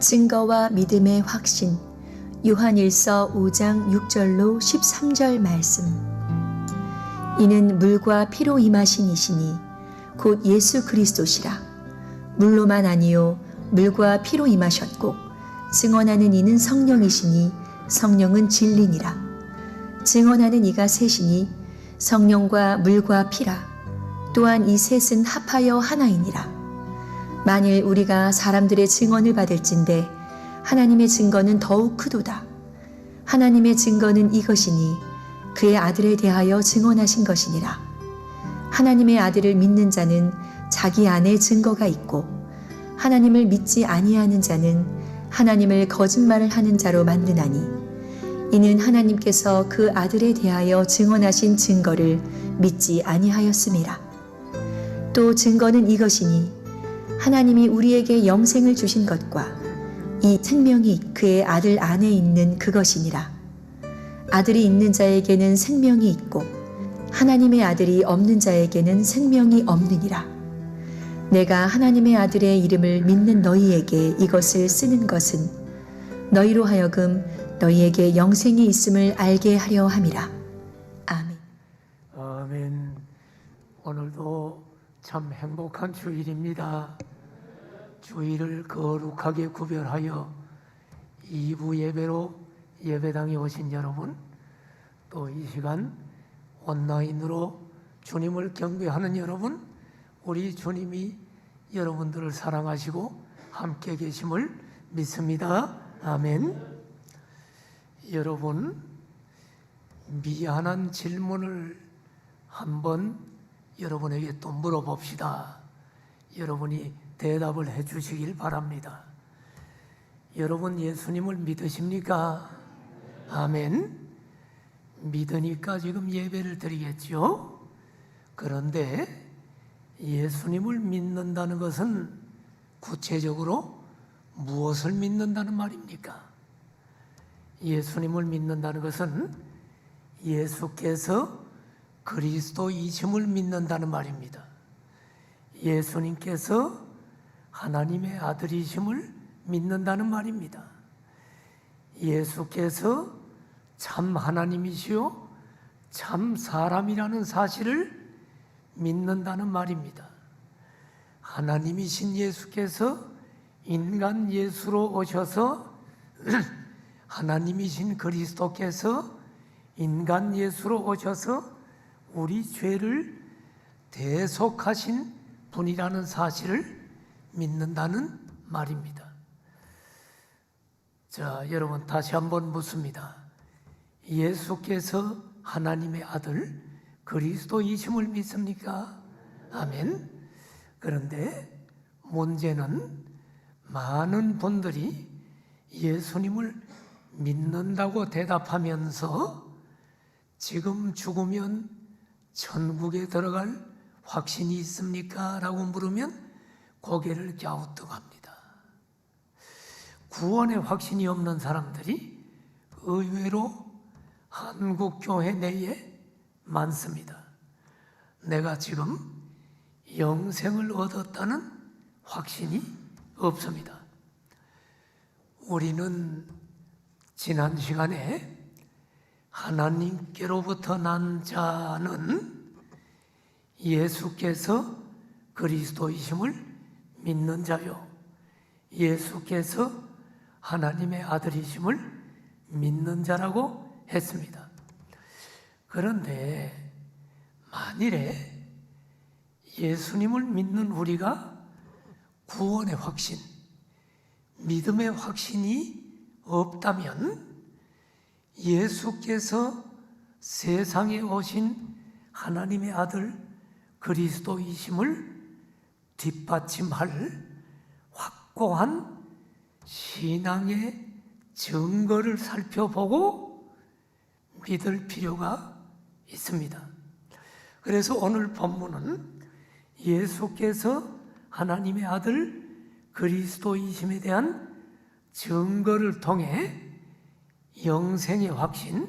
증거와 믿음의 확신. 요한일서 5장 6절로 13절 말씀. 이는 물과 피로 임하신 이시니 곧 예수 그리스도시라. 물로만 아니요 물과 피로 임하셨고 증언하는 이는 성령이시니 성령은 진리니라. 증언하는 이가 셋이니 성령과 물과 피라. 또한 이 셋은 합하여 하나이니라. 만일 우리가 사람들의 증언을 받을진대 하나님의 증거는 더욱 크도다. 하나님의 증거는 이것이니 그의 아들에 대하여 증언하신 것이니라. 하나님의 아들을 믿는 자는 자기 안에 증거가 있고 하나님을 믿지 아니하는 자는 하나님을 거짓말을 하는 자로 만드나니 이는 하나님께서 그 아들에 대하여 증언하신 증거를 믿지 아니하였음이라. 또 증거는 이것이니 하나님이 우리에게 영생을 주신 것과 이 생명이 그의 아들 안에 있는 그것이니라. 아들이 있는 자에게는 생명이 있고 하나님의 아들이 없는 자에게는 생명이 없느니라. 내가 하나님의 아들의 이름을 믿는 너희에게 이것을 쓰는 것은 너희로 하여금 너희에게 영생이 있음을 알게 하려 함이라. 아멘. 아멘. 오늘도 참 행복한 주일입니다. 주일을 거룩하게 구별하여 2부 예배로 예배당에 오신 여러분, 또 이 시간 온라인으로 주님을 경배하는 여러분, 우리 주님이 여러분들을 사랑하시고 함께 계심을 믿습니다. 아멘. 여러분, 미안한 질문을 한번 여러분에게 또 물어봅시다. 여러분이 대답을 해 주시길 바랍니다. 여러분 예수님을 믿으십니까? 아멘. 믿으니까 지금 예배를 드리겠죠. 그런데 예수님을 믿는다는 것은 구체적으로 무엇을 믿는다는 말입니까? 예수님을 믿는다는 것은 예수께서 그리스도이심을 믿는다는 말입니다. 예수님께서 하나님의 아들이심을 믿는다는 말입니다. 예수께서 참 하나님이시요 참 사람이라는 사실을 믿는다는 말입니다. 하나님이신 예수께서 인간 예수로 오셔서 하나님이신 그리스도께서 인간 예수로 오셔서 우리 죄를 대속하신 분이라는 사실을 믿는다는 말입니다. 자, 여러분 다시 한번 묻습니다. 예수께서 하나님의 아들 그리스도이심을 믿습니까? 아멘. 그런데 문제는 많은 분들이 예수님을 믿는다고 대답하면서 지금 죽으면 천국에 들어갈 확신이 있습니까? 라고 물으면 고개를 갸우뚱합니다. 구원의 확신이 없는 사람들이 의외로 한국 교회 내에 많습니다. 내가 지금 영생을 얻었다는 확신이 없습니다. 우리는 지난 시간에 하나님께로부터 난 자는 예수께서 그리스도이심을 믿는 자요, 예수께서 하나님의 아들이심을 믿는 자라고 했습니다. 그런데 만일에 예수님을 믿는 우리가 구원의 확신, 믿음의 확신이 없다면 예수께서 세상에 오신 하나님의 아들 그리스도이심을 뒷받침할 확고한 신앙의 증거를 살펴보고 믿을 필요가 있습니다. 그래서 오늘 본문은 예수께서 하나님의 아들 그리스도이심에 대한 증거를 통해 영생의 확신,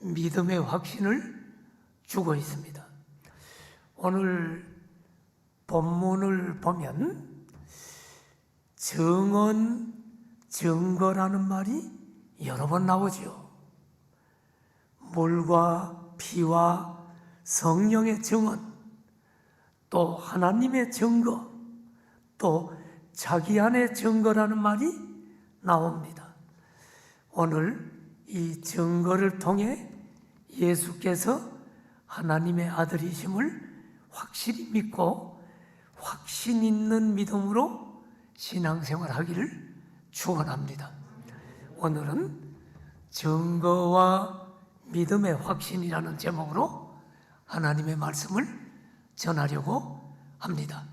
믿음의 확신을 주고 있습니다. 오늘 본문을 보면 정언 증거라는 말이 여러 번 나오죠. 물과 피와 성령의 증언, 또 하나님의 증거, 또 자기 안의 증거라는 말이 나옵니다. 오늘 이 증거를 통해 예수께서 하나님의 아들이심을 확실히 믿고 확신 있는 믿음으로 신앙생활 하기를 축원합니다. 오늘은 증거와 믿음의 확신이라는 제목으로 하나님의 말씀을 전하려고 합니다.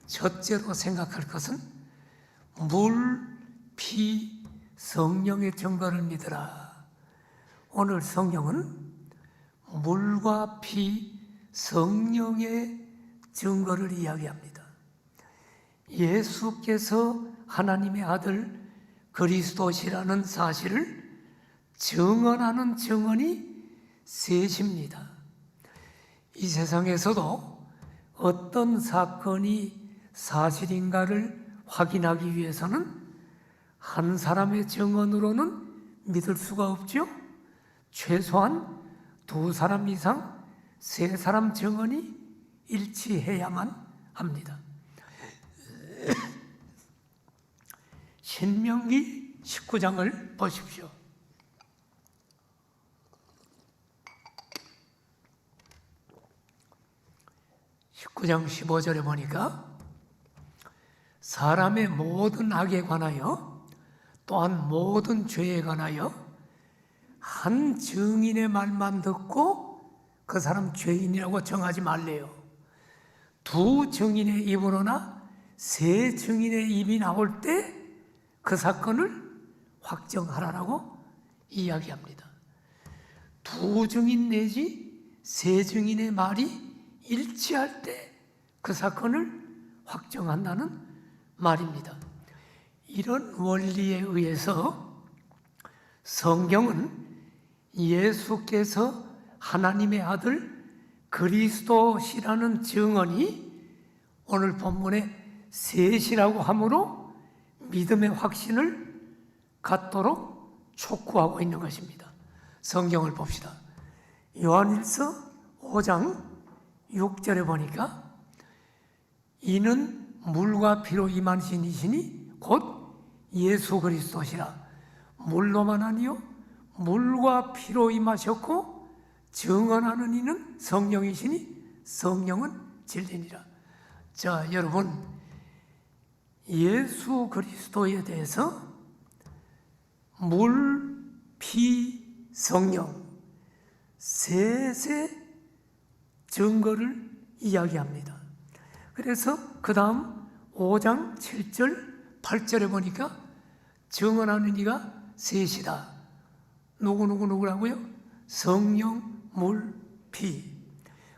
첫째로 생각할 것은 물, 피, 성령의 증거를 믿으라. 오늘 성경은 물과 피, 성령의 증거를 이야기합니다. 예수께서 하나님의 아들 그리스도시라는 사실을 증언하는 증언이 셋입니다. 이 세상에서도 어떤 사건이 사실인가를 확인하기 위해서는 한 사람의 증언으로는 믿을 수가 없죠. 최소한 2사람 이상, 3사람 증언이 일치해야만 합니다. 신명기 19장을 보십시오. (19장 15절에) 보니까 사람의 모든 악에 관하여 또한 모든 죄에 관하여 한 증인의 말만 듣고 그 사람 죄인이라고 정하지 말래요. 2 증인의 입으로나 3 증인의 입이 나올 때 그 사건을 확정하라라고 이야기합니다. 2 증인 내지 3 증인의 말이 일치할 때 그 사건을 확정한다는 말입니다. 이런 원리에 의해서 성경은 예수께서 하나님의 아들 그리스도시라는 증언이 오늘 본문에 셋이라고 하므로 믿음의 확신을 갖도록 촉구하고 있는 것입니다. 성경을 봅시다. 요한일서 5장 6절에 보니까 이는 물과 피로 임하신 이시니 곧 예수 그리스도시라. 물로만 아니요 물과 피로 임하셨고 증언하는 이는 성령이시니 성령은 진리니라. 자, 여러분, 예수 그리스도에 대해서 물, 피, 성령 셋의 증거를 이야기합니다. 그래서 그 다음 5장 7절 8절에 보니까 증언하는 이가 셋이다. 누구라고요? 성령, 물, 피.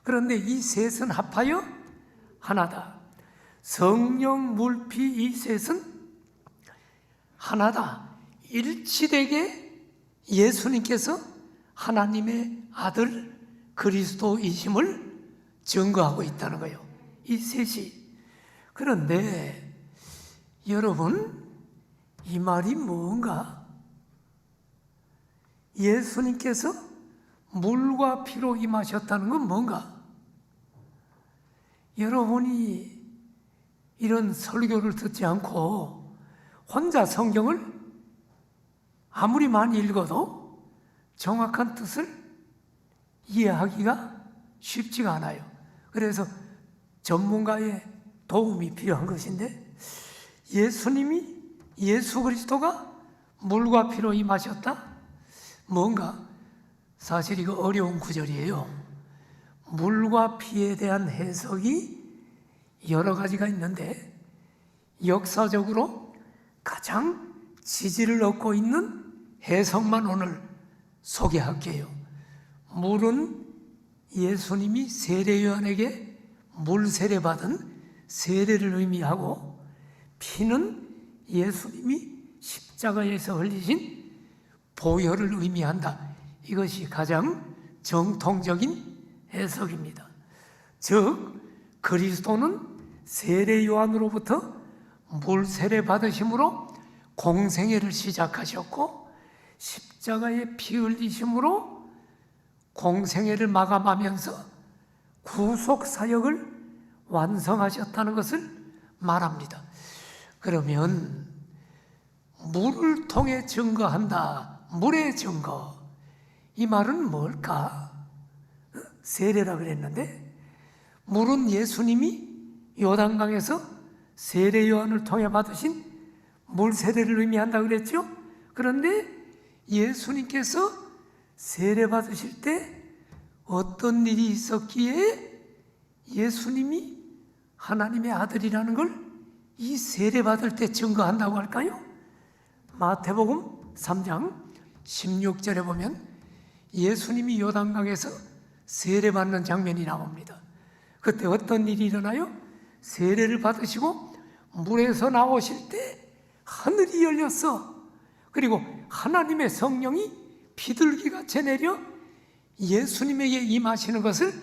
그런데 이 셋은 합하여 하나다. 성령, 물, 피 이 셋은 하나다. 일치되게 예수님께서 하나님의 아들 그리스도이심을 증거하고 있다는 거예요. 이 셋이. 그런데 여러분, 이 말이 뭔가? 예수님께서 물과 피로 임하셨다는 건 뭔가? 여러분이 이런 설교를 듣지 않고 혼자 성경을 아무리 많이 읽어도 정확한 뜻을 이해하기가 쉽지가 않아요. 그래서 전문가의 도움이 필요한 것인데, 예수님이, 예수 그리스도가 물과 피로 임하셨다? 뭔가? 사실 이거 어려운 구절이에요. 물과 피에 대한 해석이 여러 가지가 있는데 역사적으로 가장 지지를 얻고 있는 해석만 오늘 소개할게요. 물은 예수님이 세례요한에게 물 세례 받은 세례를 의미하고, 피는 예수님이 십자가에서 흘리신 보혈을 의미한다. 이것이 가장 정통적인 해석입니다. 즉 그리스도는 세례 요한으로부터 물 세례 받으심으로 공생애를 시작하셨고 십자가의 피 흘리심으로 공생애를 마감하면서 구속 사역을 완성하셨다는 것을 말합니다. 그러면 물을 통해 증거한다. 물의 증거. 이 말은 뭘까? 세례라 그랬는데 물은 예수님이 요단강에서 세례 요한을 통해 받으신 물 세례를 의미한다 그랬죠? 그런데 예수님께서 세례 받으실 때 어떤 일이 있었기에 예수님이 하나님의 아들이라는 걸 이 세례 받을 때 증거한다고 할까요? 마태복음 3장 16절에 보면 예수님이 요단강에서 세례 받는 장면이 나옵니다. 그때 어떤 일이 일어나요? 세례를 받으시고 물에서 나오실 때 하늘이 열렸어. 그리고 하나님의 성령이 비둘기같이 내려 예수님에게 임하시는 것을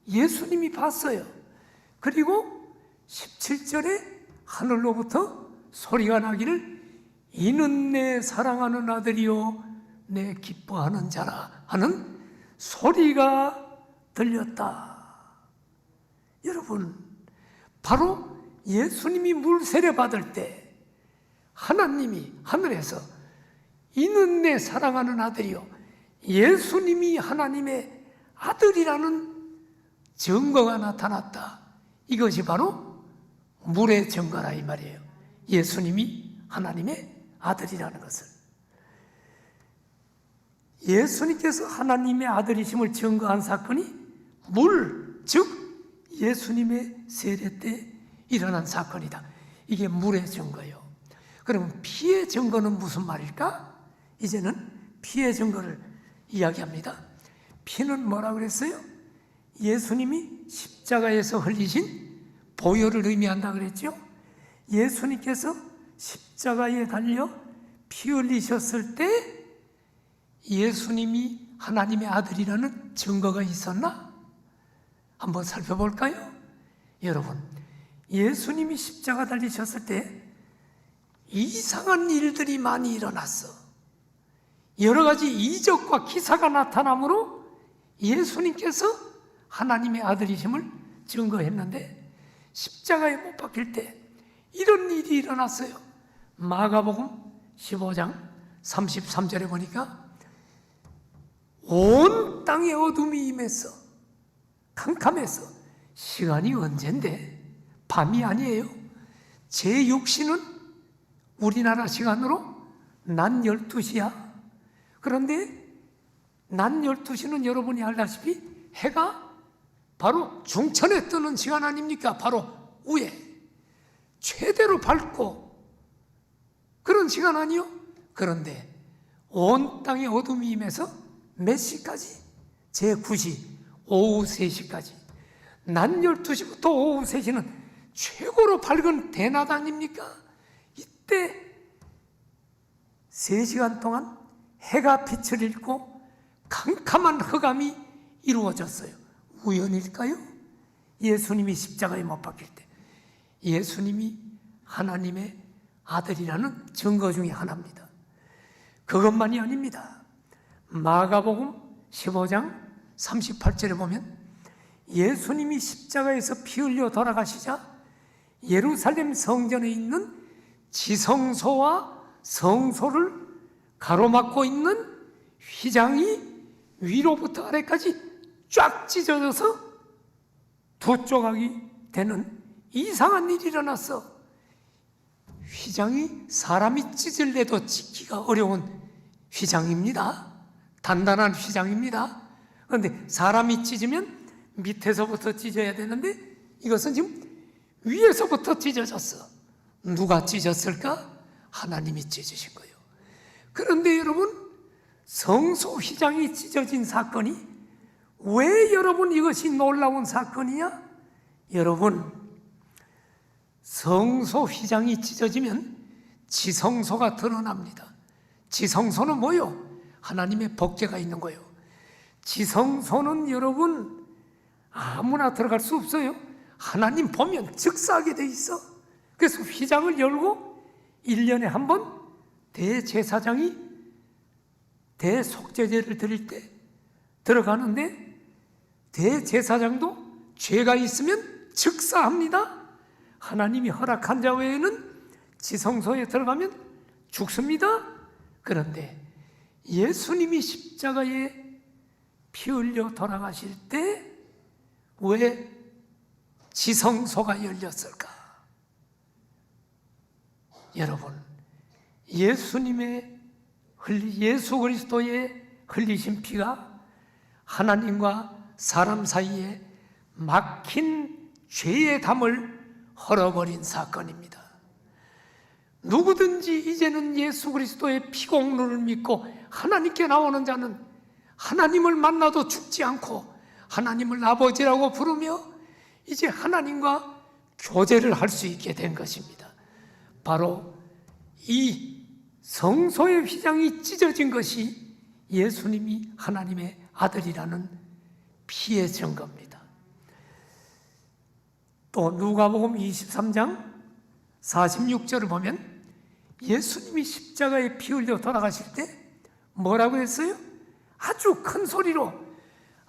예수님이 봤어요. 그리고 17절에 하늘로부터 소리가 나기를 이는 내 사랑하는 아들이요 내 기뻐하는 자라 하는 소리가 들렸다. 여러분, 바로 예수님이 물 세례 받을 때 하나님이 하늘에서 이는 내 사랑하는 아들이요, 예수님이 하나님의 아들이라는 증거가 나타났다. 이것이 바로 물의 증거라 이 말이에요. 예수님이 하나님의 아들이라는 것을. 예수님께서 하나님의 아들이심을 증거한 사건이 물, 즉 예수님의 세례 때 일어난 사건이다. 이게 물의 증거예요. 그러면 피의 증거는 무슨 말일까? 이제는 피의 증거를 이야기합니다. 피는 뭐라 그랬어요? 예수님이 십자가에서 흘리신 보혈을 의미한다 그랬죠? 예수님께서 십자가에 달려 피 흘리셨을 때 예수님이 하나님의 아들이라는 증거가 있었나? 한번 살펴볼까요? 여러분, 예수님이 십자가 달리셨을 때 이상한 일들이 많이 일어났어. 여러 가지 이적과 기사가 나타나므로 예수님께서 하나님의 아들이심을 증거했는데 십자가에 못 박힐 때 이런 일이 일어났어요. 마가복음 15장 33절에 보니까 온 땅에 어둠이 임했어. 캄캄해서. 시간이 언젠데? 밤이 아니에요. 제 육신은 우리나라 시간으로 낮 12시야. 그런데 낮 12시는 여러분이 알다시피 해가 바로 중천에 뜨는 시간 아닙니까? 바로 위에 최대로 밝고 그런 시간 아니요? 그런데 온 땅에 어둠이 임해서 몇 시까지? 제9시 오후 3시까지. 낮 12시부터 오후 3시는 최고로 밝은 대낮 아닙니까? 이때 3시간 동안 해가 빛을 잃고 캄캄한 흑암이 이루어졌어요. 우연일까요? 예수님이 십자가에 못 박힐 때 예수님이 하나님의 아들이라는 증거 중에 하나입니다. 그것만이 아닙니다. 마가복음 15장 38절에 보면 예수님이 십자가에서 피 흘려 돌아가시자 예루살렘 성전에 있는 지성소와 성소를 가로막고 있는 휘장이 위로부터 아래까지 쫙 찢어져서 두 조각이 되는 이상한 일이 일어났어. 휘장이 사람이 찢을래도 찢기가 어려운 휘장입니다. 단단한 휘장입니다. 그런데 사람이 찢으면 밑에서부터 찢어야 되는데 이것은 지금 위에서부터 찢어졌어. 누가 찢었을까? 하나님이 찢으신 거예요. 그런데 여러분, 성소 휘장이 찢어진 사건이 왜 여러분 이것이 놀라운 사건이야? 여러분, 성소 휘장이 찢어지면 지성소가 드러납니다. 지성소는 뭐요? 하나님의 법궤가 있는 거예요. 지성소는 여러분 아무나 들어갈 수 없어요. 하나님 보면 즉사하게 돼 있어. 그래서 휘장을 열고 1년에 한 번 대제사장이 대속죄제를 드릴 때 들어가는데 대제사장도 죄가 있으면 즉사합니다. 하나님이 허락한 자 외에는 지성소에 들어가면 죽습니다. 그런데 예수님이 십자가에 피 흘려 돌아가실 때 왜 지성소가 열렸을까? 여러분, 예수 그리스도의 흘리신 피가 하나님과 사람 사이에 막힌 죄의 담을 헐어버린 사건입니다. 누구든지 이제는 예수 그리스도의 피공로를 믿고 하나님께 나오는 자는 하나님을 만나도 죽지 않고 하나님을 아버지라고 부르며 이제 하나님과 교제를 할 수 있게 된 것입니다. 바로 이 성소의 휘장이 찢어진 것이 예수님이 하나님의 아들이라는 피의 증거입니다. 또 누가복음 23장 46절을 보면 예수님이 십자가에 피 흘려 돌아가실 때 뭐라고 했어요? 아주 큰 소리로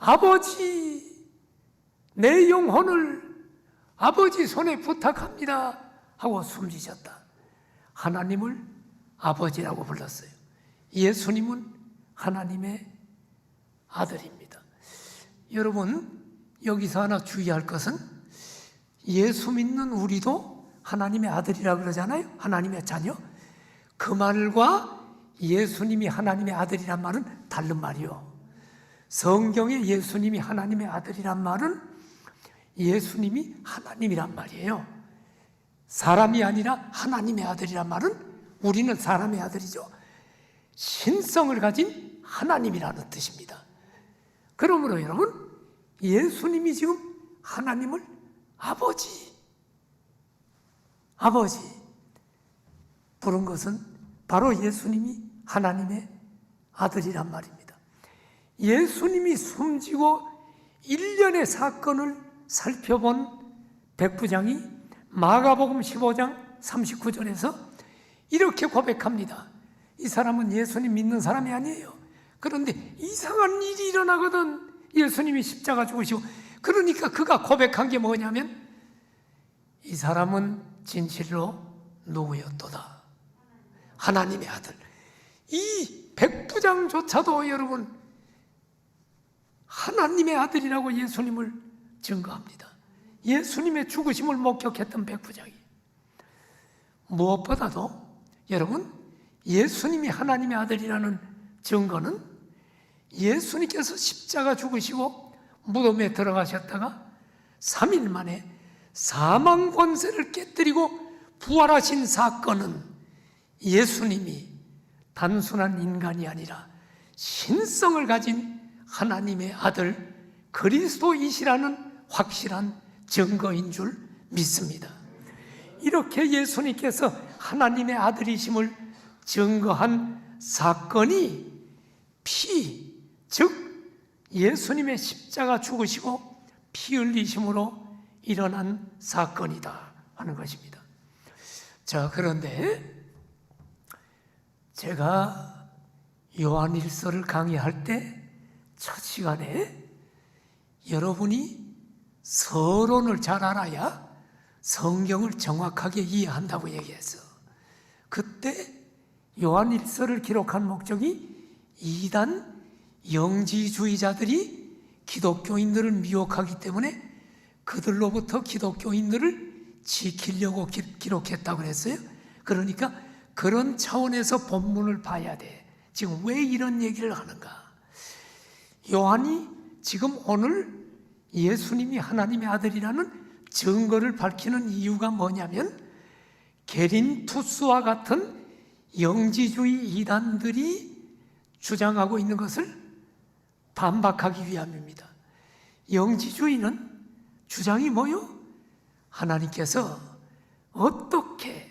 아버지, 내 영혼을 아버지 손에 부탁합니다 하고 숨지셨다. 하나님을 아버지라고 불렀어요. 예수님은 하나님의 아들입니다. 여러분, 여기서 하나 주의할 것은 예수 믿는 우리도 하나님의 아들이라 그러잖아요. 하나님의 자녀. 그 말과 예수님이 하나님의 아들이란 말은 다른 말이요. 성경에 예수님이 하나님의 아들이란 말은 예수님이 하나님이란 말이에요. 사람이 아니라 하나님의 아들이란 말은 우리는 사람의 아들이죠. 신성을 가진 하나님이라는 뜻입니다. 그러므로 여러분, 예수님이 지금 하나님을 아버지 부른 것은 바로 예수님이 하나님의 아들이란 말입니다. 예수님이 숨지고 1년의 사건을 살펴본 백부장이 마가복음 15장 39절에서 이렇게 고백합니다. 이 사람은 예수님 믿는 사람이 아니에요. 그런데 이상한 일이 일어나거든. 예수님이 십자가 죽으시고. 그러니까 그가 고백한 게 뭐냐면 이 사람은 진실로 누구였도다. 하나님의 아들. 이 백부장조차도 여러분 하나님의 아들이라고 예수님을 증거합니다. 예수님의 죽으심을 목격했던 백부장이. 무엇보다도 여러분, 예수님이 하나님의 아들이라는 증거는 예수님께서 십자가 죽으시고 무덤에 들어가셨다가 3일 만에 사망 권세를 깨뜨리고 부활하신 사건은 예수님이 단순한 인간이 아니라 신성을 가진 하나님의 아들 그리스도이시라는 확실한 증거인 줄 믿습니다. 이렇게 예수님께서 하나님의 아들이심을 증거한 사건이 피, 즉 예수님의 십자가 죽으시고 피 흘리심으로 일어난 사건이다 하는 것입니다. 자, 그런데 제가 요한일서를 강의할 때 첫 시간에 여러분이 서론을 잘 알아야 성경을 정확하게 이해한다고 얘기했어. 그때 요한일서를 기록한 목적이 이단 영지주의자들이 기독교인들을 미혹하기 때문에 그들로부터 기독교인들을 지키려고 기록했다고 그랬어요. 그러니까 그런 차원에서 본문을 봐야 돼. 지금 왜 이런 얘기를 하는가? 요한이 지금 오늘 예수님이 하나님의 아들이라는 증거를 밝히는 이유가 뭐냐면 게린투스와 같은 영지주의 이단들이 주장하고 있는 것을 반박하기 위함입니다. 영지주의는 주장이 뭐요? 하나님께서 어떻게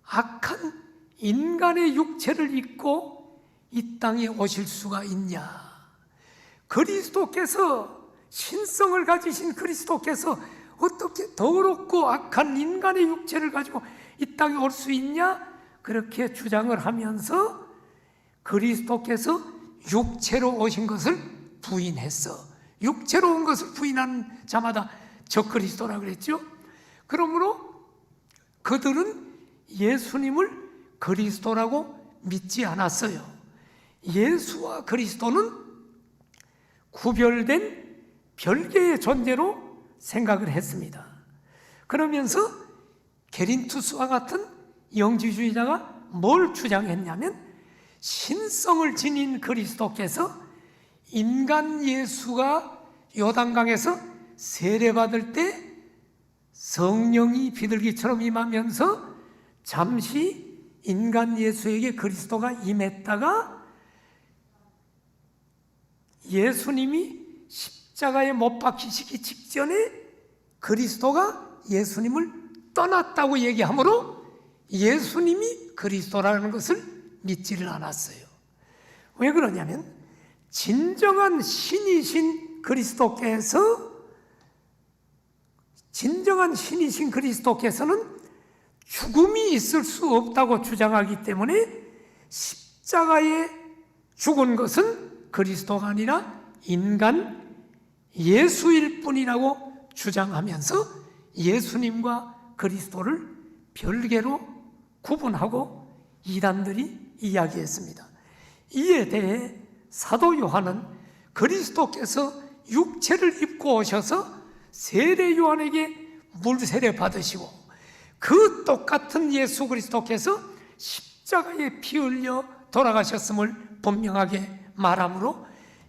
악한 인간의 육체를 입고 이 땅에 오실 수가 있냐? 그리스도께서 신성을 가지신 그리스도께서 어떻게 더럽고 악한 인간의 육체를 가지고 이 땅에 올 수 있냐? 그렇게 주장을 하면서 그리스도께서 육체로 오신 것을 부인했어. 육체로 온 것을 부인하는 자마다 적그리스도라 그랬죠. 그러므로 그들은 예수님을 그리스도라고 믿지 않았어요. 예수와 그리스도는 구별된 별개의 존재로 생각을 했습니다. 그러면서 게린투스와 같은 영지주의자가 뭘 주장했냐면, 신성을 지닌 그리스도께서 인간 예수가 요단강에서 세례받을 때 성령이 비둘기처럼 임하면서 잠시 인간 예수에게 그리스도가 임했다가 예수님이 십자가에 못 박히시기 직전에 그리스도가 예수님을 떠났다고 얘기하므로 예수님이 그리스도라는 것을 믿지를 않았어요. 왜 그러냐면, 진정한 신이신 그리스도께서는 죽음이 있을 수 없다고 주장하기 때문에 십자가에 죽은 것은 그리스도가 아니라 인간 예수일 뿐이라고 주장하면서 예수님과 그리스도를 별개로 구분하고 이단들이 이야기했습니다. 이에 대해 사도 요한은 그리스도께서 육체를 입고 오셔서 세례 요한에게 물세례 받으시고 그 똑같은 예수 그리스도께서 십자가에 피 흘려 돌아가셨음을 분명하게 말하므로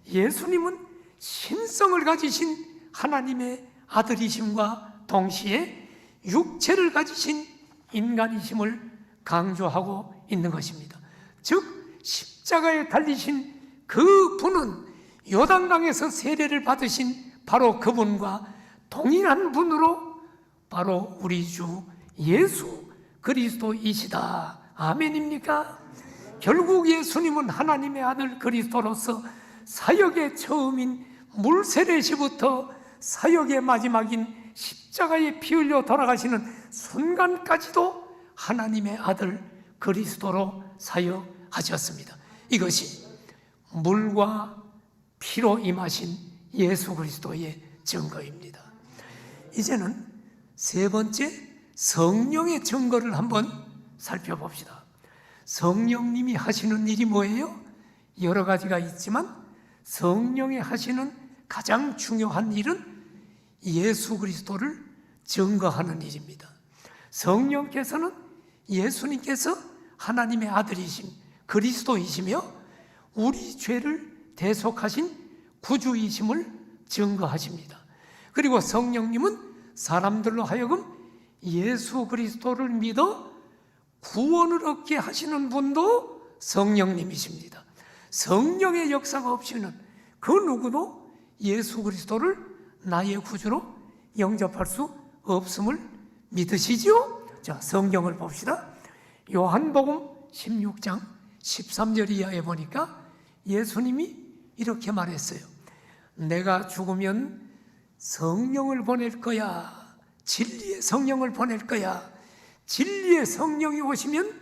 예수님은 신성을 가지신 하나님의 아들이심과 동시에 육체를 가지신 인간이심을 강조하고 있는 것입니다. 즉 십자가에 달리신 그 분은 요단강에서 세례를 받으신 바로 그분과 동일한 분으로 바로 우리 주 예수 그리스도이시다. 아멘입니까? 결국 예수님은 하나님의 아들 그리스도로서 사역의 처음인 물세례시부터 사역의 마지막인 십자가에 피 흘려 돌아가시는 순간까지도 하나님의 아들 그리스도로 사역하셨습니다. 이것이 물과 피로 임하신 예수 그리스도의 증거입니다. 이제는 세 번째, 성령의 증거를 한번 살펴봅시다. 성령님이 하시는 일이 뭐예요? 여러 가지가 있지만 성령이 하시는 가장 중요한 일은 예수 그리스도를 증거하는 일입니다. 성령께서는 예수님께서 하나님의 아들이신 그리스도이시며 우리 죄를 대속하신 구주이심을 증거하십니다. 그리고 성령님은 사람들로 하여금 예수 그리스도를 믿어 구원을 얻게 하시는 분도 성령님이십니다. 성령의 역사가 없이는 그 누구도 예수 그리스도를 나의 구주로 영접할 수 없음을 믿으시죠? 자, 성경을 봅시다. 요한복음 16장 13절 이하에 보니까 예수님이 이렇게 말했어요. 내가 죽으면 성령을 보낼 거야. 진리의 성령을 보낼 거야. 진리의 성령이 오시면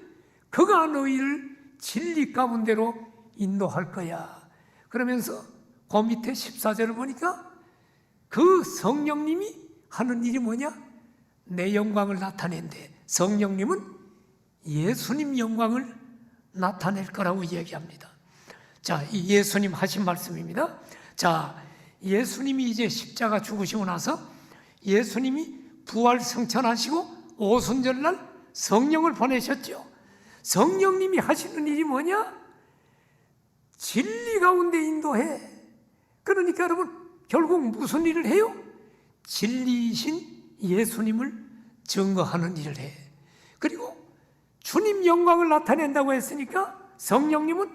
그가 너희를 진리 가운데로 인도할 거야. 그러면서 그 밑에 14절을 보니까 그 성령님이 하는 일이 뭐냐? 내 영광을 나타낸대. 성령님은 예수님 영광을 나타낼 거라고 얘기합니다. 자, 이 예수님 하신 말씀입니다. 자, 예수님이 이제 십자가 죽으시고 나서 예수님이 부활 승천하시고 오순절날 성령을 보내셨죠. 성령님이 하시는 일이 뭐냐? 진리 가운데 인도해. 그러니까 여러분, 결국 무슨 일을 해요? 진리이신 예수님을 증거하는 일을 해. 그리고 주님 영광을 나타낸다고 했으니까 성령님은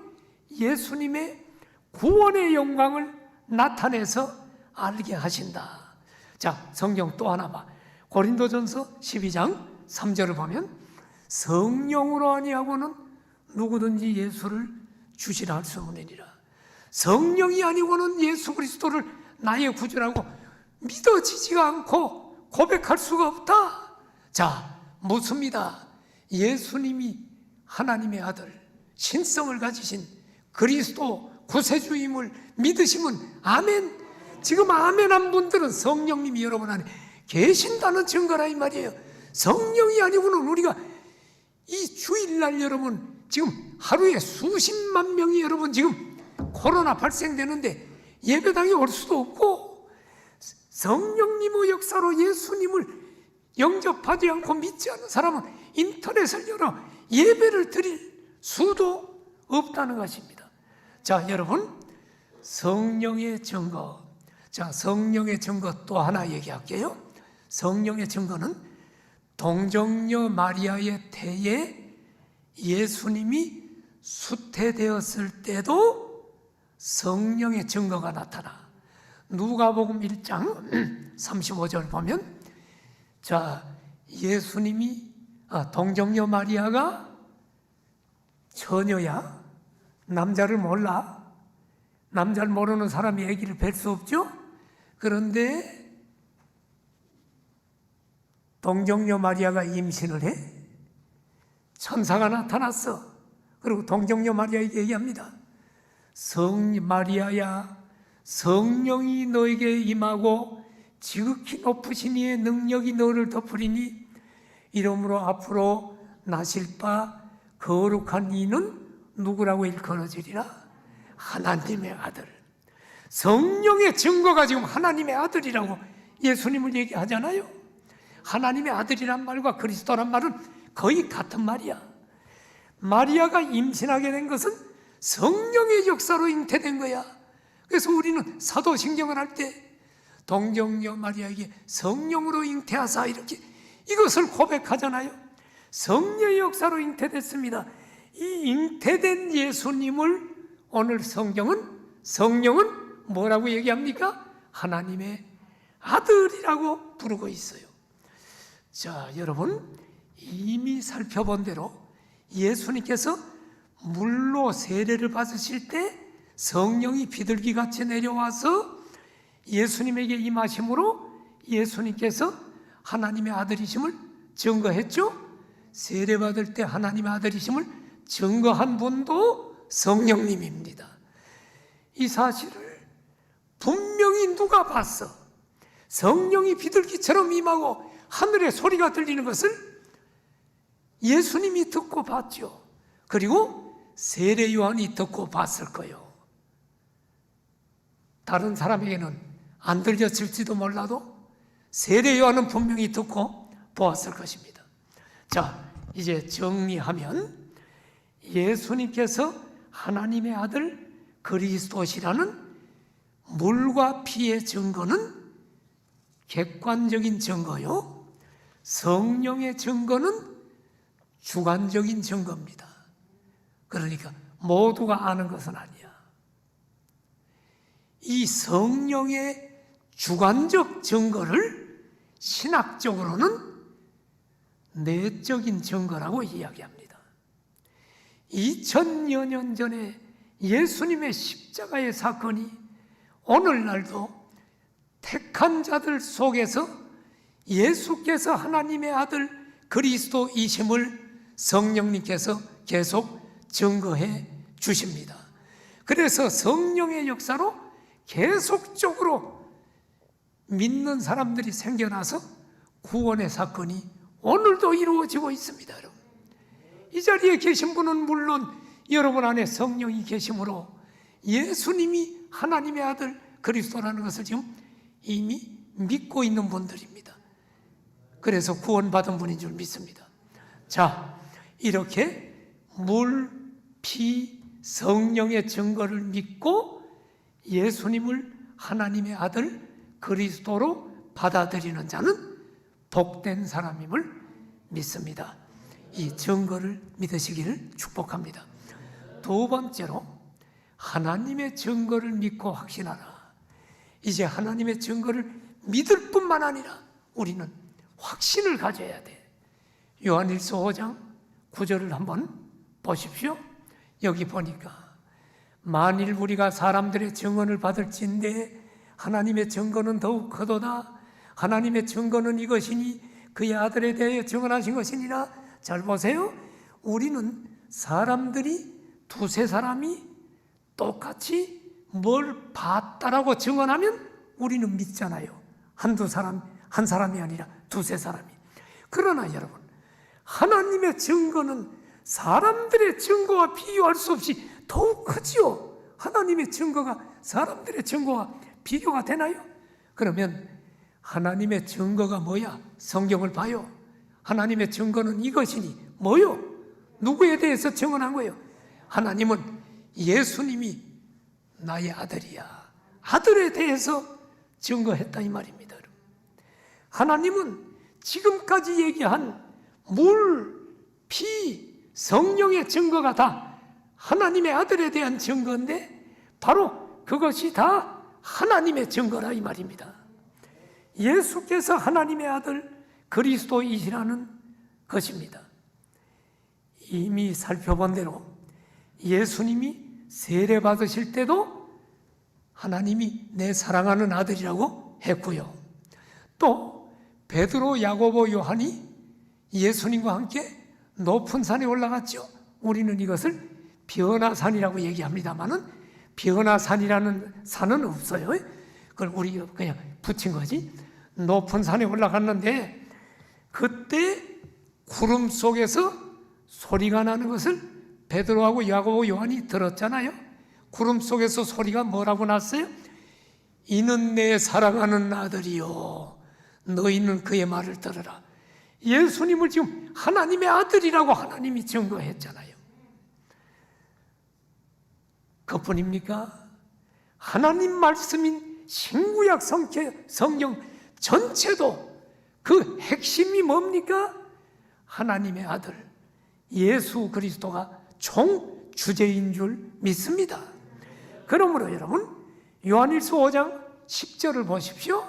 예수님의 구원의 영광을 나타내서 알게 하신다. 자, 성경 또 하나 봐. 고린도전서 12장 3절을 보면 성령으로 아니하고는 누구든지 예수를 주시라 할 수 없느니라. 성령이 아니고는 예수 그리스도를 나의 구주라고 믿어지지가 않고 고백할 수가 없다. 자, 묻습니다. 예수님이 하나님의 아들, 신성을 가지신 그리스도 구세주임을 믿으시면 아멘. 지금 아멘한 분들은 성령님이 여러분 안에 계신다는 증거라 이 말이에요. 성령이 아니고는 우리가 이 주일날 여러분 지금 하루에 수십만 명이 여러분 지금 코로나 발생되는데 예배당에 올 수도 없고, 성령님의 역사로 예수님을 영접하지 않고 믿지 않는 사람은 인터넷을 열어 예배를 드릴 수도 없다는 것입니다. 자, 여러분, 성령의 증거. 자, 성령의 증거 또 하나 얘기할게요. 성령의 증거는 동정녀 마리아의 태에 예수님이 수태되었을 때도 성령의 증거가 나타나. 누가복음 1장 35절 보면, 자, 예수님이 동정녀 마리아가 처녀야, 남자를 몰라. 남자를 모르는 사람이 아기를 뵐 수 없죠. 그런데 동정녀 마리아가 임신을 해. 천사가 나타났어. 그리고 동정녀 마리아에게 얘기합니다. 마리아야, 성령이 너에게 임하고 지극히 높으신 이의 능력이 너를 덮으리니 이러므로 앞으로 나실 바 거룩한 이는 누구라고 일컬어지리라? 하나님의 아들. 성령의 증거가 지금 하나님의 아들이라고 예수님을 얘기하잖아요. 하나님의 아들이란 말과 그리스도란 말은 거의 같은 말이야. 마리아가 임신하게 된 것은 성령의 역사로 잉태된 거야. 그래서 우리는 사도신경을 할 때 동정녀 마리아에게 성령으로 잉태하사 이렇게 이것을 고백하잖아요. 성령의 역사로 잉태됐습니다. 이 잉태된 예수님을 오늘 성령은 뭐라고 얘기합니까? 하나님의 아들이라고 부르고 있어요. 자, 여러분, 이미 살펴본 대로 예수님께서 물로 세례를 받으실 때 성령이 비둘기같이 내려와서 예수님에게 임하심으로 예수님께서 하나님의 아들이심을 증거했죠. 세례 받을 때 하나님의 아들이심을 증거한 분도 성령님입니다. 이 사실을 분명히 누가 봤어? 성령이 비둘기처럼 임하고 하늘에 소리가 들리는 것을 예수님이 듣고 봤죠. 그리고 세례 요한이 듣고 봤을 거예요. 다른 사람에게는 안 들렸을지도 몰라도 세례 요한은 분명히 듣고 보았을 것입니다. 자, 이제 정리하면 예수님께서 하나님의 아들 그리스도시라는 물과 피의 증거는 객관적인 증거요, 성령의 증거는 주관적인 증거입니다. 그러니까 모두가 아는 것은 아니야. 이 성령의 주관적 증거를 신학적으로는 내적인 증거라고 이야기합니다. 2000여 년 전에 예수님의 십자가의 사건이 오늘날도 택한 자들 속에서 예수께서 하나님의 아들 그리스도이심을 성령님께서 계속 증거해 주십니다. 그래서 성령의 역사로 계속적으로 믿는 사람들이 생겨나서 구원의 사건이 오늘도 이루어지고 있습니다. 여러분, 이 자리에 계신 분은 물론 여러분 안에 성령이 계심으로 예수님이 하나님의 아들 그리스도라는 것을 지금 이미 믿고 있는 분들입니다. 그래서 구원받은 분인 줄 믿습니다. 자, 이렇게 물, 피, 성령의 증거를 믿고 예수님을 하나님의 아들 그리스도로 받아들이는 자는 복된 사람임을 믿습니다. 이 증거를 믿으시기를 축복합니다. 두 번째로 하나님의 증거를 믿고 확신하라. 이제 하나님의 증거를 믿을 뿐만 아니라 우리는 확신을 가져야 돼. 요한일서 5장 9절을 한번 보십시오. 여기 보니까 만일 우리가 사람들의 증언을 받을진대 하나님의 증거는 더욱 크도다. 하나님의 증거는 이것이니 그의 아들에 대해 증언하신 것이니라. 잘 보세요. 우리는 사람들이 두세 사람이 똑같이 뭘 봤다라고 증언하면 우리는 믿잖아요. 한두 사람, 한 사람이 아니라 두세 사람이. 그러나 여러분, 하나님의 증거는 사람들의 증거와 비교할 수 없이 더욱 크지요. 하나님의 증거가 사람들의 증거와 비교가 되나요? 그러면 하나님의 증거가 뭐야? 성경을 봐요. 하나님의 증거는 이것이니 뭐요? 누구에 대해서 증언한 거예요? 하나님은 예수님이 나의 아들이야. 아들에 대해서 증거했다 이 말입니다. 하나님은 지금까지 얘기한 물, 피, 성령의 증거가 다 하나님의 아들에 대한 증거인데 바로 그것이 다 하나님의 증거라 이 말입니다. 예수께서 하나님의 아들 그리스도이시라는 것입니다. 이미 살펴본 대로 예수님이 세례 받으실 때도 하나님이 내 사랑하는 아들이라고 했고요. 또 베드로, 야고보, 요한이 예수님과 함께 높은 산에 올라갔죠. 우리는 이것을 변화산이라고 얘기합니다만은 변화산이라는 산은 없어요. 그걸 우리가 그냥 붙인 거지. 높은 산에 올라갔는데 그때 구름 속에서 소리가 나는 것을 베드로하고 야고보, 요한이 들었잖아요. 구름 속에서 소리가 뭐라고 났어요? 이는 내 사랑하는 아들이요 너희는 그의 말을 들으라. 예수님을 지금 하나님의 아들이라고 하나님이 증거했잖아요. 그뿐입니까? 하나님 말씀인 신구약 성경 전체도 그 핵심이 뭡니까? 하나님의 아들 예수 그리스도가 총 주제인 줄 믿습니다. 그러므로 여러분 요한일서 5장 10절을 보십시오.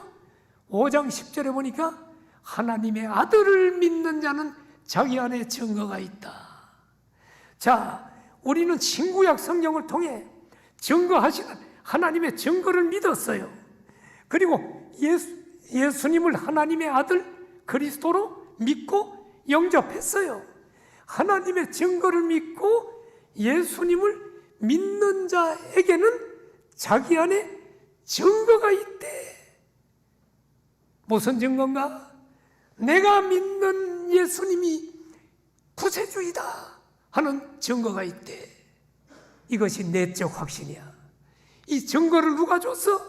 5장 10절에 보니까 하나님의 아들을 믿는 자는 자기 안에 증거가 있다. 자, 우리는 신구약 성경을 통해 증거하시는 하나님의 증거를 믿었어요. 그리고 예수님을 하나님의 아들 그리스도로 믿고 영접했어요. 하나님의 증거를 믿고 예수님을 믿는 자에게는 자기 안에 증거가 있대. 무슨 증거인가? 내가 믿는 예수님이 구세주이다 하는 증거가 있대. 이것이 내적 확신이야. 이 증거를 누가 줬어?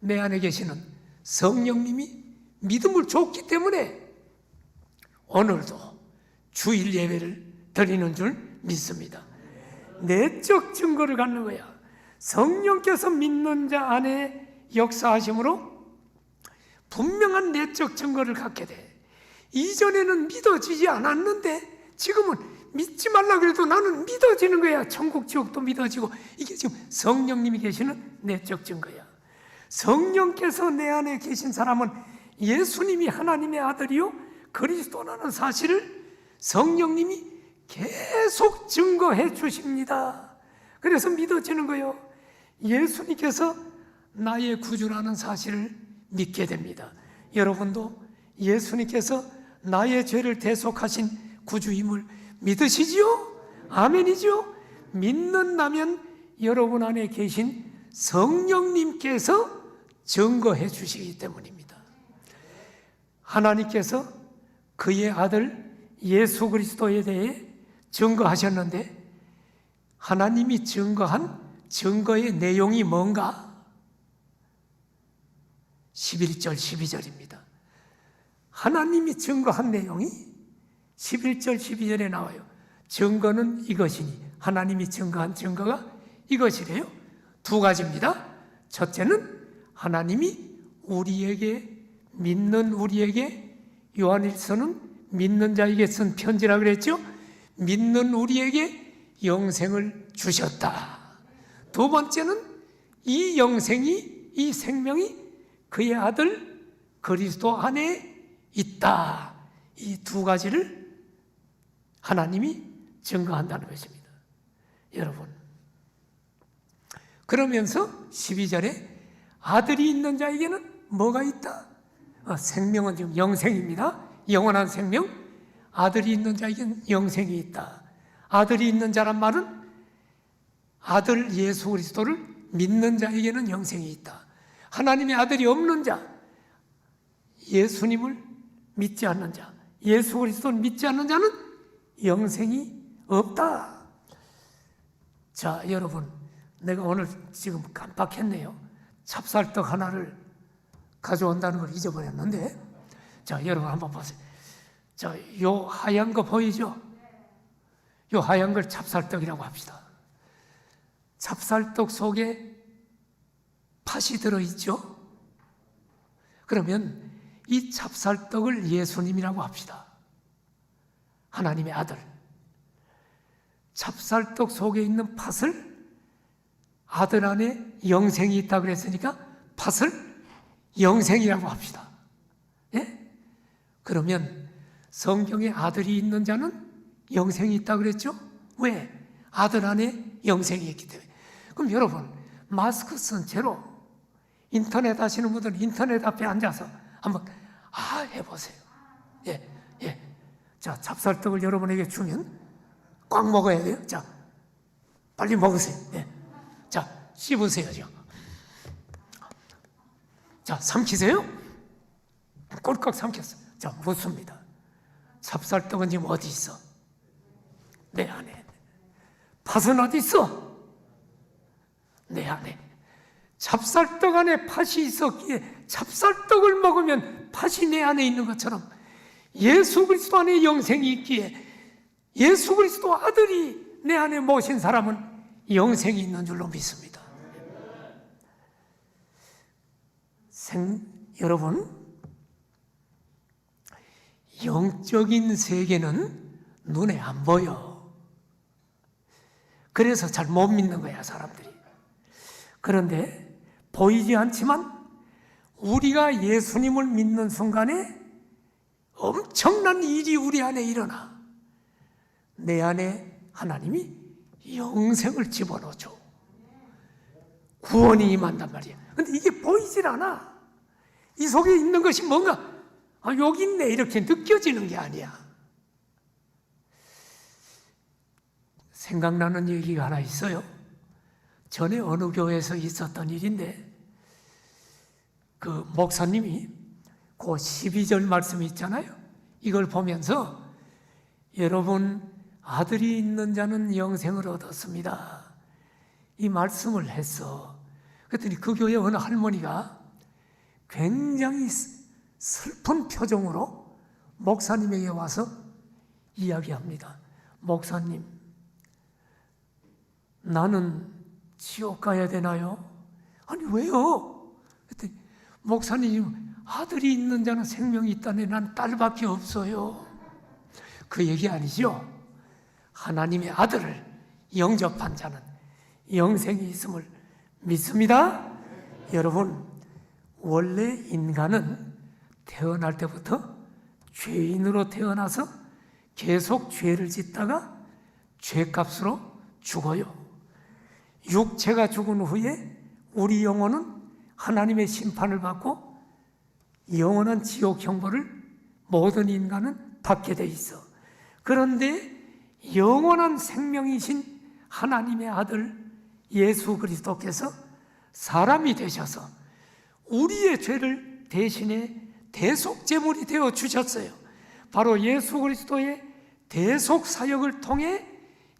내 안에 계시는 성령님이 믿음을 줬기 때문에 오늘도 주일 예배를 드리는 줄 믿습니다. 내적 증거를 갖는 거야. 성령께서 믿는 자 안에 역사하심으로 분명한 내적 증거를 갖게 돼. 이전에는 믿어지지 않았는데 지금은 믿지 말라 그래도 나는 믿어지는 거야. 천국 지옥도 믿어지고. 이게 지금 성령님이 계시는 내적 증거야. 성령께서 내 안에 계신 사람은 예수님이 하나님의 아들이요 그리스도라는 사실을 성령님이 계속 증거해 주십니다. 그래서 믿어지는 거예요. 예수님께서 나의 구주라는 사실을 믿게 됩니다. 여러분도 예수님께서 나의 죄를 대속하신 구주임을 믿으시지요? 아멘이죠? 믿는다면 여러분 안에 계신 성령님께서 증거해 주시기 때문입니다. 하나님께서 그의 아들 예수 그리스도에 대해 증거하셨는데 하나님이 증거한 증거의 내용이 뭔가? 11절 12절입니다. 하나님이 증거한 내용이 11절 12절에 나와요. 증거는 이것이니 하나님이 증거한 증거가 이것이래요. 두 가지입니다. 첫째는 하나님이 우리에게 믿는 우리에게 요한일서는 믿는 자에게 쓴 편지라 그랬죠. 믿는 우리에게 영생을 주셨다. 두 번째는 이 영생이 이 생명이 그의 아들 그리스도 안에 있다. 이 두 가지를 하나님이 증거한다는 것입니다. 여러분 그러면서 12절에 아들이 있는 자에게는 뭐가 있다? 생명은 지금 영생입니다. 영원한 생명. 아들이 있는 자에게는 영생이 있다. 아들이 있는 자란 말은 아들 예수 그리스도를 믿는 자에게는 영생이 있다. 하나님의 아들이 없는 자, 예수님을 믿지 않는 자, 예수 그리스도를 믿지 않는 자는 영생이 없다. 자, 여러분, 내가 오늘 지금 깜빡했네요. 찹쌀떡 하나를 가져온다는 걸 잊어버렸는데, 자, 여러분 한번 보세요. 자, 요 하얀 거 보이죠? 요 하얀 걸 찹쌀떡이라고 합시다. 찹쌀떡 속에 팥이 들어있죠? 그러면 이 찹쌀떡을 예수님이라고 합시다. 하나님의 아들. 찹쌀떡 속에 있는 팥을 아들 안에 영생이 있다 그랬으니까 팥을 영생이라고 합시다. 예? 그러면 성경에 아들이 있는 자는 영생이 있다 그랬죠? 왜? 아들 안에 영생이 있기 때문에. 그럼 여러분, 마스크 쓴 채로 인터넷 하시는 분들은 인터넷 앞에 앉아서 한번 해보세요. 예, 예. 자, 찹쌀떡을 여러분에게 주면 꽉 먹어야 돼요. 자, 빨리 먹으세요. 예. 자, 씹으세요. 자, 삼키세요. 꼴깍 삼켰어. 자, 묻습니다. 찹쌀떡은 지금 어디 있어? 내 안에. 팥은 어디 있어? 내 안에. 찹쌀떡 안에 팥이 있었기에 찹쌀떡을 먹으면 팥이 내 안에 있는 것처럼 예수 그리스도 안에 영생이 있기에 예수 그리스도 아들이 내 안에 모신 사람은 영생이 있는 줄로 믿습니다. 여러분, 영적인 세계는 눈에 안 보여. 그래서 잘 못 믿는 거야, 사람들이. 그런데 보이지 않지만 우리가 예수님을 믿는 순간에 엄청난 일이 우리 안에 일어나. 내 안에 하나님이 영생을 집어넣죠. 구원이 임한단 말이야. 근데 이게 보이질 않아. 이 속에 있는 것이 뭔가 여기 있네 이렇게 느껴지는 게 아니야. 생각나는 얘기가 하나 있어요. 전에 어느 교회에서 있었던 일인데 그 목사님이 그 12절 말씀이 있잖아요. 이걸 보면서 여러분 아들이 있는 자는 영생을 얻었습니다. 이 말씀을 했어. 그랬더니 그 교회 어느 할머니가 굉장히 슬픈 표정으로 목사님에게 와서 이야기합니다. 목사님, 나는 지옥 가야 되나요? 아니 왜요? 그랬더니 목사님, 아들이 있는 자는 생명이 있다네. 난 딸밖에 없어요. 그 얘기 아니죠? 하나님의 아들을 영접한 자는 영생이 있음을 믿습니다. 여러분, 원래 인간은 태어날 때부터 죄인으로 태어나서 계속 죄를 짓다가 죄값으로 죽어요. 육체가 죽은 후에 우리 영혼은 하나님의 심판을 받고 영원한 지옥 형벌을 모든 인간은 받게 돼 있어. 그런데 영원한 생명이신 하나님의 아들 예수 그리스도께서 사람이 되셔서 우리의 죄를 대신에 대속제물이 되어 주셨어요. 바로 예수 그리스도의 대속 사역을 통해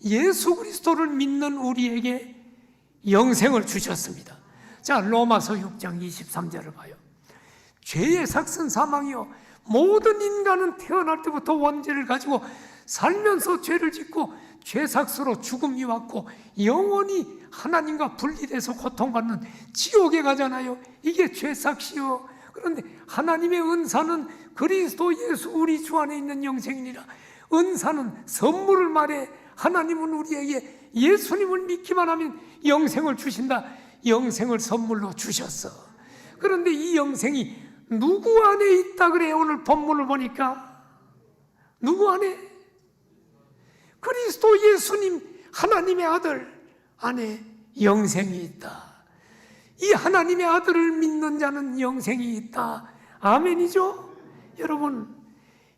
예수 그리스도를 믿는 우리에게 영생을 주셨습니다. 자, 로마서 6장 23절을 봐요. 죄의 삭은 사망이요, 모든 인간은 태어날 때부터 원죄를 가지고 살면서 죄를 짓고 죄삭으로 죽음이 왔고 영원히 하나님과 분리돼서 고통받는 지옥에 가잖아요. 이게 죄삭이요. 그런데 하나님의 은사는 그리스도 예수 우리 주 안에 있는 영생이니라. 은사는 선물을 말해. 하나님은 우리에게 예수님을 믿기만 하면 영생을 주신다. 영생을 선물로 주셨어. 그런데 이 영생이 누구 안에 있다 그래? 오늘 본문을 보니까 누구 안에? 그리스도 예수님 하나님의 아들 안에 영생이 있다. 이 하나님의 아들을 믿는 자는 영생이 있다. 아멘이죠? 여러분,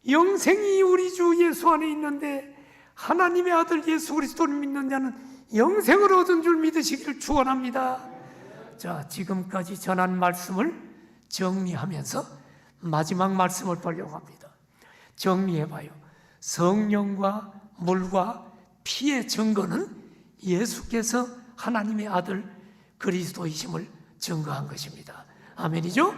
영생이 우리 주 예수 안에 있는데 하나님의 아들 예수 그리스도를 믿는 자는 영생을 얻은 줄 믿으시기를 축원합니다. 자, 지금까지 전한 말씀을 정리하면서 마지막 말씀을 보려고 합니다. 정리해봐요. 성령과 물과 피의 증거는 예수께서 하나님의 아들 그리스도이심을 증거한 것입니다. 아멘이죠?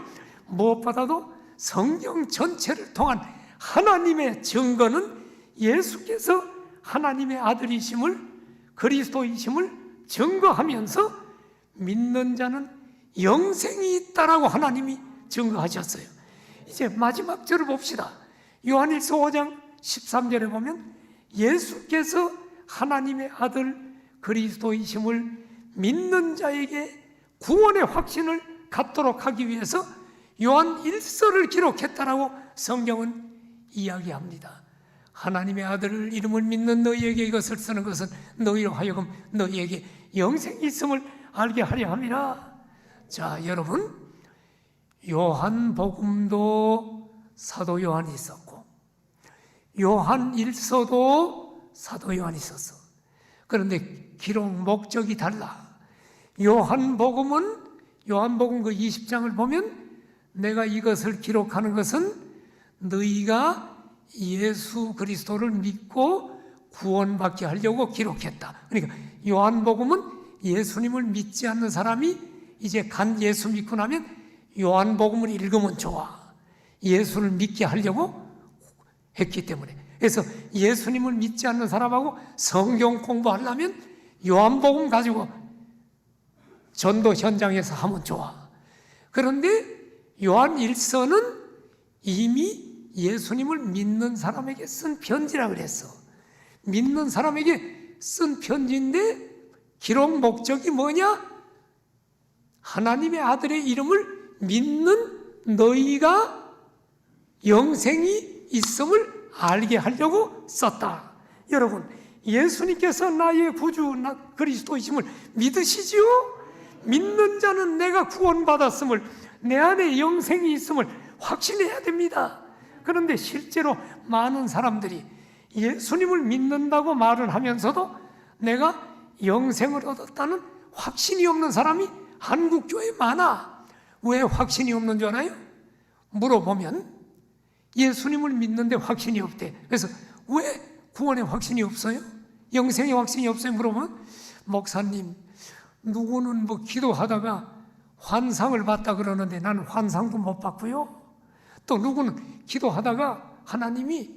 무엇보다도 성경 전체를 통한 하나님의 증거는 예수께서 하나님의 아들이심을, 그리스도이심을 증거하면서 믿는 자는 영생이 있다라고 하나님이 증거하셨어요. 이제 마지막 절을 봅시다. 요한일서 5장 13절에 보면 예수께서 하나님의 아들 그리스도이심을 믿는 자에게 구원의 확신을 갖도록 하기 위해서 요한 1서를 기록했다라고 성경은 이야기합니다. 하나님의 아들을 이름을 믿는 너희에게 이것을 쓰는 것은 너희로 하여금 너희에게 영생이 있음을 알게 하려 함이라. 자, 여러분, 요한복음도 사도 요한이 있었고 요한 1서도 사도 요한이 있었어. 그런데 기록 목적이 달라. 요한복음 그 20장을 보면 내가 이것을 기록하는 것은 너희가 예수 그리스도를 믿고 구원받게 하려고 기록했다. 그러니까 요한복음은 예수님을 믿지 않는 사람이 이제 간 예수 믿고 나면 요한복음을 읽으면 좋아. 예수를 믿게 하려고 했기 때문에. 그래서 예수님을 믿지 않는 사람하고 성경 공부하려면 요한복음 가지고 전도 현장에서 하면 좋아. 그런데 요한 1서는 이미 예수님을 믿는 사람에게 쓴 편지라 그랬어. 믿는 사람에게 쓴 편지인데 기록 목적이 뭐냐? 하나님의 아들의 이름을 믿는 너희가 영생이 있음을 알게 하려고 썼다. 여러분, 예수님께서 나의 구주 그리스도이심을 믿으시지요? 믿는 자는 내가 구원받았음을, 내 안에 영생이 있음을 확신해야 됩니다. 그런데 실제로 많은 사람들이 예수님을 믿는다고 말을 하면서도 내가 영생을 얻었다는 확신이 없는 사람이 한국교회에 많아. 왜 확신이 없는 줄 알아요? 물어보면 예수님을 믿는데 확신이 없대. 그래서 왜 구원의 확신이 없어요? 영생의 확신이 없어요? 물어보면 목사님, 누구는 뭐 기도하다가 환상을 봤다 그러는데 나는 환상도 못 봤고요. 또 누구는 기도하다가 하나님이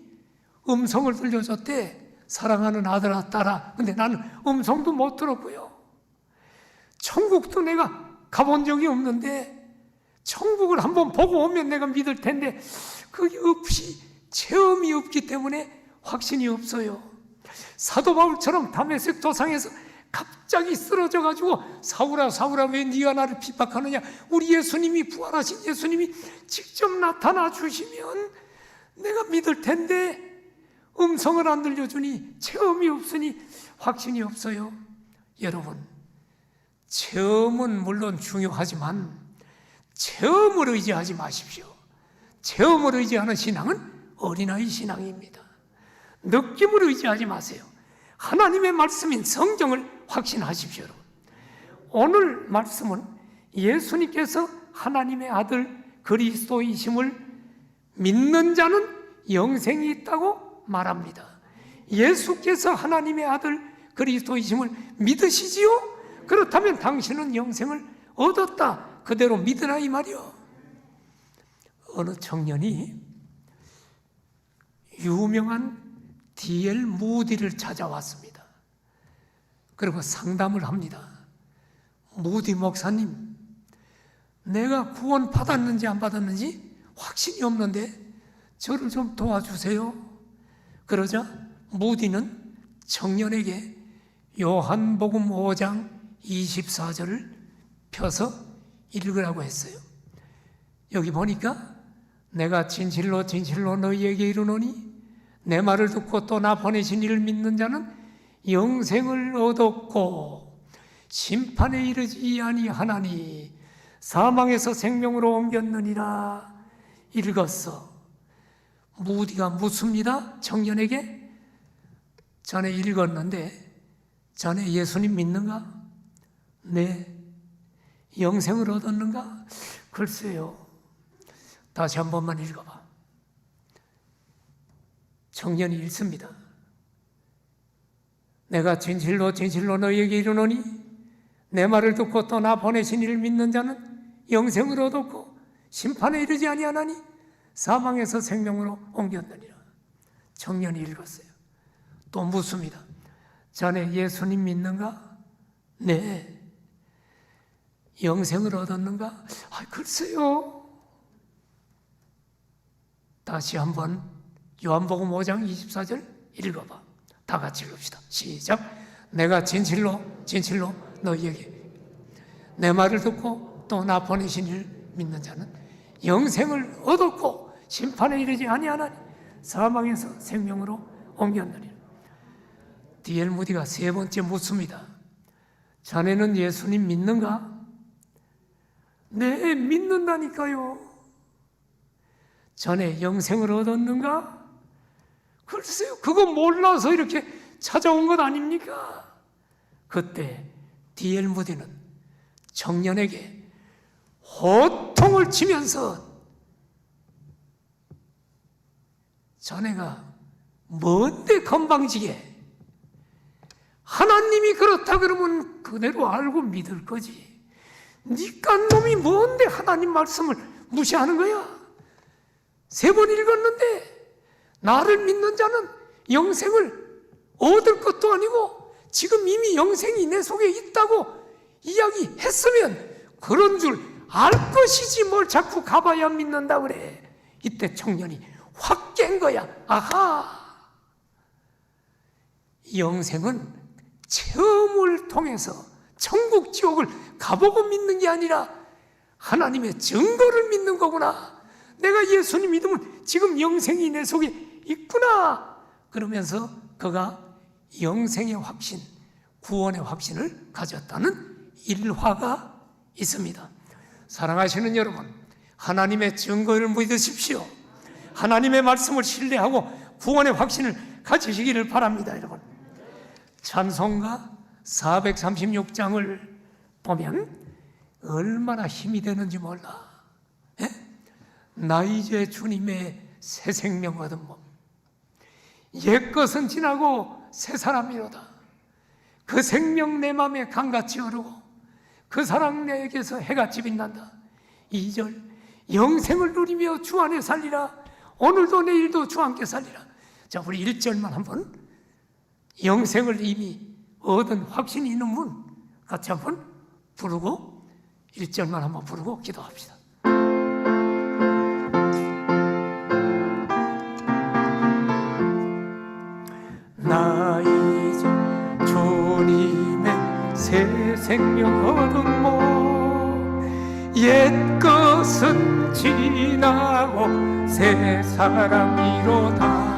음성을 들려줬대. 사랑하는 아들아 딸아. 근데 나는 음성도 못 들었고요. 천국도 내가 가본 적이 없는데 천국을 한번 보고 오면 내가 믿을 텐데 그게 없이 체험이 없기 때문에 확신이 없어요. 사도 바울처럼 다메섹 도상에서 갑자기 쓰러져 가지고 사울아 사울아 왜 네가 나를 핍박하느냐. 우리 예수님이 부활하신 예수님이 직접 나타나 주시면 내가 믿을 텐데 음성을 안 들려주니 체험이 없으니 확신이 없어요. 여러분, 체험은 물론 중요하지만 체험을 의지하지 마십시오. 체험을 의지하는 신앙은 어린아이 신앙입니다. 느낌을 의지하지 마세요. 하나님의 말씀인 성경을 확신하십시오. 오늘 말씀은 예수님께서 하나님의 아들 그리스도이심을 믿는 자는 영생이 있다고 말합니다. 예수께서 하나님의 아들 그리스도이심을 믿으시지요? 그렇다면 당신은 영생을 얻었다. 그대로 믿으라 이 말이요. 어느 청년이 유명한 D.L. 무디를 찾아왔습니다. 그리고 상담을 합니다. 무디 목사님, 내가 구원 받았는지 안 받았는지 확신이 없는데 저를 좀 도와주세요. 그러자 무디는 청년에게 요한복음 5장 24절을 펴서 읽으라고 했어요. 여기 보니까 내가 진실로 진실로 너희에게 이르노니 내 말을 듣고 또 나 보내신 이를 믿는 자는 영생을 얻었고 심판에 이르지 아니하나니 사망에서 생명으로 옮겼느니라. 읽었어. 무디가 묻습니다. 청년에게 전에 읽었는데 전에 예수님 믿는가? 네. 영생을 얻었는가? 글쎄요. 다시 한 번만 읽어봐. 청년이 읽습니다. 내가 진실로 진실로 너희에게 이르노니 내 말을 듣고 또 나 보내신 이를 믿는 자는 영생을 얻었고 심판에 이르지 아니하나니 사망에서 생명으로 옮겼느니라. 청년이 읽었어요. 또 묻습니다. 자네 예수님 믿는가? 네. 영생을 얻었는가? 글쎄요. 다시 한번 요한복음 5장 24절 읽어봐. 다 같이 읽읍시다. 시작. 내가 진실로 진실로 너희에게 내 말을 듣고 또 나 보내신 이를 믿는 자는 영생을 얻었고 심판에 이르지 아니하나니 사망에서 생명으로 옮겼느니라. D.L. 무디가 세 번째 묻습니다. 자네는 예수님 믿는가? 네, 믿는다니까요. 전에 영생을 얻었는가? 글쎄요, 그거 몰라서 이렇게 찾아온 것 아닙니까? 그때 D.L. 무디는 청년에게 호통을 치면서 자네가 뭔데 건방지게 하나님이 그렇다 그러면 그대로 알고 믿을 거지. 니깐 놈이 뭔데 하나님 말씀을 무시하는 거야? 3번 읽었는데 나를 믿는 자는 영생을 얻을 것도 아니고 지금 이미 영생이 내 속에 있다고 이야기했으면 그런 줄 알 것이지 뭘 자꾸 가봐야 믿는다 그래. 이때 청년이 확 깬 거야. 아하, 영생은 체험을 통해서 천국 지옥을 가보고 믿는 게 아니라 하나님의 증거를 믿는 거구나. 내가 예수님 믿으면 지금 영생이 내 속에 있구나. 그러면서 그가 영생의 확신, 구원의 확신을 가졌다는 일화가 있습니다. 사랑하시는 여러분, 하나님의 증거를 믿으십시오. 하나님의 말씀을 신뢰하고 구원의 확신을 가지시기를 바랍니다. 여러분, 찬송가 436장을 보면 얼마나 힘이 되는지 몰라. 예? 나 이제 주님의 새 생명 얻은 몸, 옛것은 지나고 새 사람이로다. 그 생명 내 맘에 강같이 흐르고 그 사랑 내게서 해같이 빛난다. 2절, 영생을 누리며 주 안에 살리라. 오늘도 내일도 주 함께 살리라. 자, 우리 1절만 한번, 영생을 이미 얻은 확신이 있는 분 같이 한번 부르고 1절만 한번 부르고 기도합시다. 나 이제 주님의 새 생명 얻은 몸, 옛것은 지나고 새 사람이로다.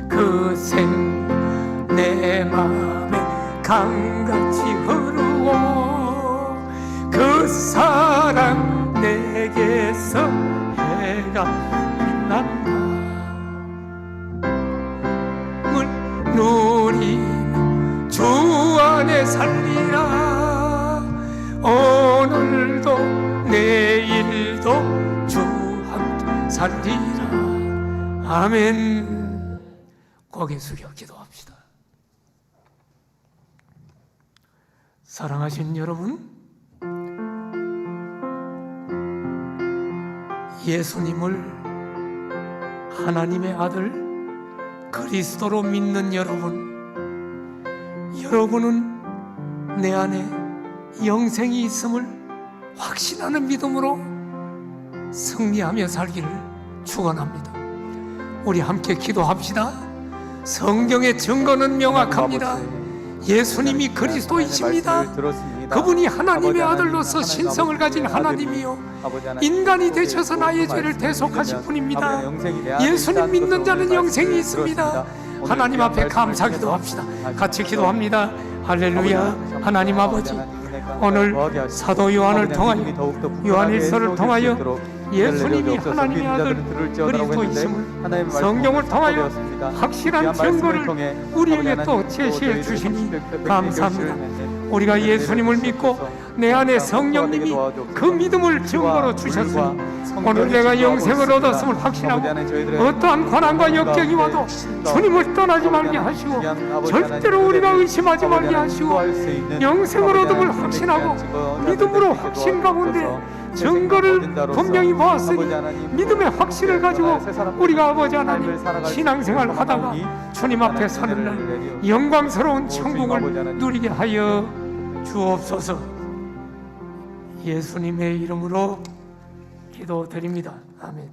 그 생명 내 맘에 강같이 흐르고 그 사랑 내게서 해가 빛난다. 누리며 주 안에 살리라. 오늘도 내일도 주 함께 살리라. 아멘. 고개 숙여 기도합시다. 사랑하신 여러분, 예수님을 하나님의 아들 그리스도로 믿는 여러분은 내 안에 영생이 있음을 확신하는 믿음으로 승리하며 살기를 축원합니다. 우리 함께 기도합시다. 성경의 증거는 명확합니다. 예수님이 그리스도이십니다. 그분이 하나님의 아들로서 신성을 가진 하나님이요 인간이 되셔서 나의 죄를 대속하신 분입니다. 예수님 믿는 자는 영생이 있습니다. 하나님 앞에 감사 기도합시다. 같이 기도합니다. 할렐루야. 하나님 아버지, 오늘 사도 요한을 통하여, 요한일서를 통하여 예수님이 하나님의 아들 그리스도이심을 성경을 통하여 확실한 증거를 우리에게 또 제시해 주시니 감사합니다. 우리가 예수님을 믿고 내 안에 성령님이 그 믿음을 증거로 주셨으니 오늘 내가 영생을 얻었음을 확신하고 어떠한 고난과 역경이 와도 주님을 떠나지 말게 하시고 절대로 우리가 의심하지 말게 하시고 영생을 얻음을 확신하고 믿음으로 확신 가운데 증거를 분명히 보았으니 믿음의 확신을 가지고 우리가 아버지 하나님 신앙생활 하다가 주님 앞에 서는 날 영광스러운 천국을 누리게 하여 주옵소서. 예수님의 이름으로 기도드립니다. 아멘.